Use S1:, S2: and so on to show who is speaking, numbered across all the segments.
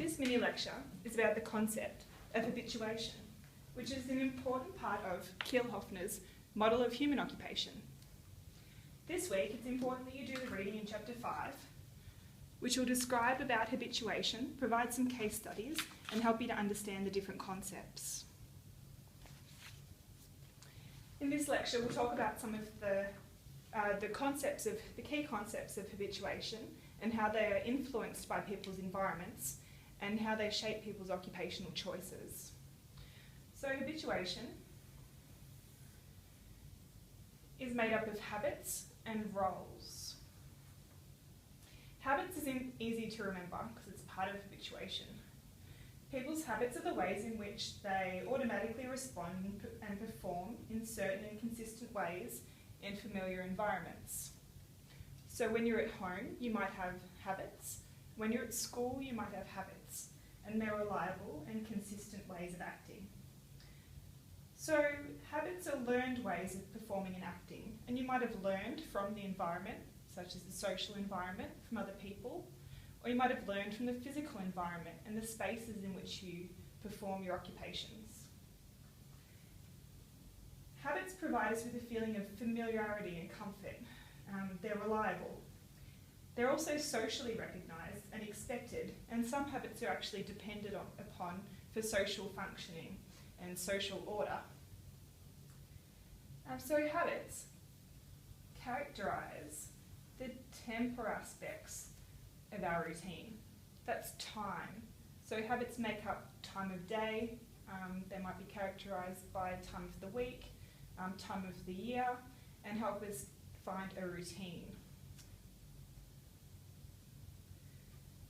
S1: This mini lecture is about the concept of habituation, which is an important part of Kielhofner's model of human occupation. This week it's important that you do the reading in chapter 5, which will describe about habituation, provide some case studies, and help you to understand the different concepts. In this lecture we'll talk about some of the key concepts of habituation and how they are influenced by people's environments and how they shape people's occupational choices. So habituation is made up of habits and roles. Habits is easy to remember because it's part of habituation. People's habits are the ways in which they automatically respond and perform in certain and consistent ways in familiar environments. So when you're at home, you might have habits. When you're at school, you might have habits, and they're reliable and consistent ways of acting. So habits are learned ways of performing and acting, and you might have learned from the environment, such as the social environment, from other people, or you might have learned from the physical environment and the spaces in which you perform your occupations. Habits provide us with a feeling of familiarity and comfort. They're reliable. They're also socially recognised and expected, and some habits are actually depended upon for social functioning and social order. So habits characterise the temporal aspects of our routine. That's time. So habits make up time of day. They might be characterised by time of the week, time of the year, and help us find a routine.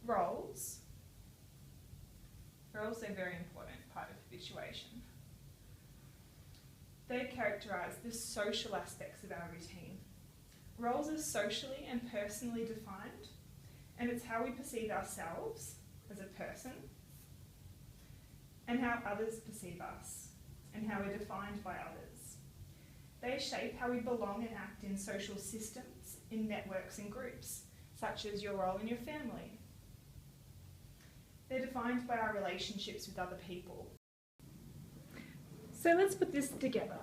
S1: Roles are also a very important part of habituation. They characterise the social aspects of our routine. Roles are socially and personally defined, and it's how we perceive ourselves as a person and how others perceive us and how we're defined by others. They shape how we belong and act in social systems, in networks and groups, such as your role in your family. They're defined by our relationships with other people. So let's put this together.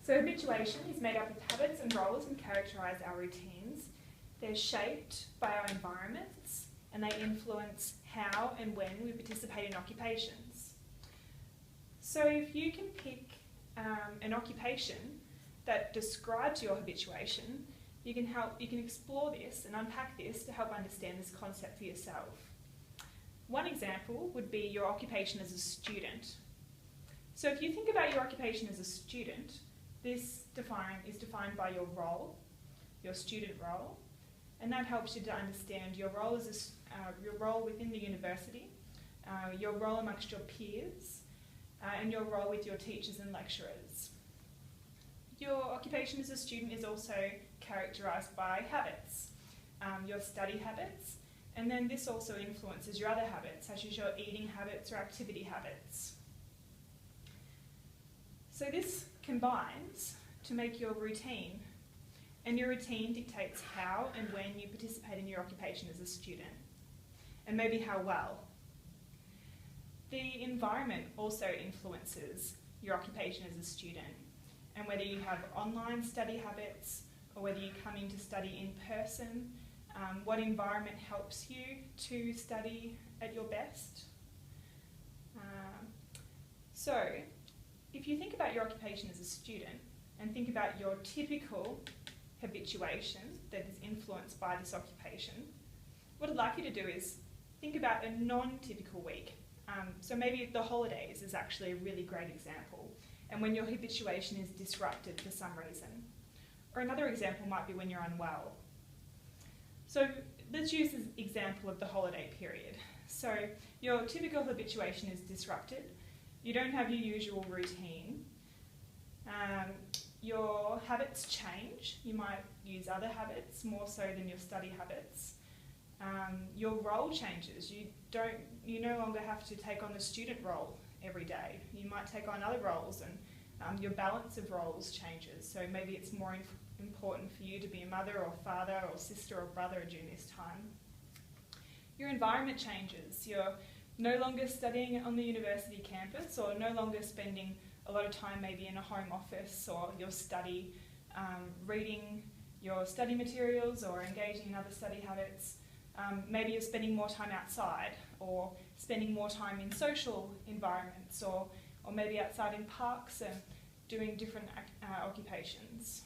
S1: So habituation is made up of habits and roles and characterise our routines. They're shaped by our environments and they influence how and when we participate in occupations. So if you can pick an occupation that describes your habituation, you can explore this and unpack this to help understand this concept for yourself. One example would be your occupation as a student. So if you think about your occupation as a student, this is defined by your role, your student role, and that helps you to understand your role as your role within the university, your role amongst your peers, and your role with your teachers and lecturers. Your occupation as a student is also characterised by habits, your study habits, and then this also influences your other habits, such as your eating habits or activity habits. So this combines to make your routine, and your routine dictates how and when you participate in your occupation as a student, and maybe how well. The environment also influences your occupation as a student, and whether you have online study habits or whether you come in to study in person, what environment helps you to study at your best. So if you think about your occupation as a student and think about your typical habituation that is influenced by this occupation, what I'd like you to do is think about a non-typical week. So maybe the holidays is actually a really great example, and when your habituation is disrupted for some reason. Or another example might be when you're unwell. So let's use this example of the holiday period. So your typical habituation is disrupted. You don't have your usual routine. Your habits change. You might use other habits more so than your study habits. Your role changes. You no longer have to take on the student role every day. You might take on other roles, and your balance of roles changes. So maybe it's more important for you to be a mother or father or sister or brother during this time. Your environment changes. You're no longer studying on the university campus, or no longer spending a lot of time maybe in a home office or your study, reading your study materials or engaging in other study habits. Maybe you're spending more time outside, or spending more time in social environments, or maybe outside in parks and doing different occupations.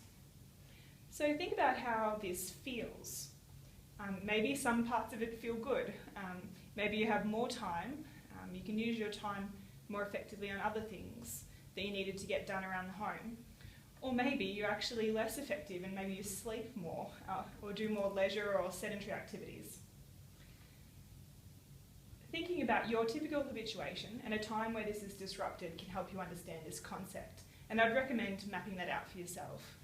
S1: So think about how this feels. Maybe some parts of it feel good. Maybe you have more time. You can use your time more effectively on other things that you needed to get done around the home. Or maybe you're actually less effective and maybe you sleep more or do more leisure or sedentary activities. Thinking about your typical habituation and a time where this is disrupted can help you understand this concept, and I'd recommend mapping that out for yourself.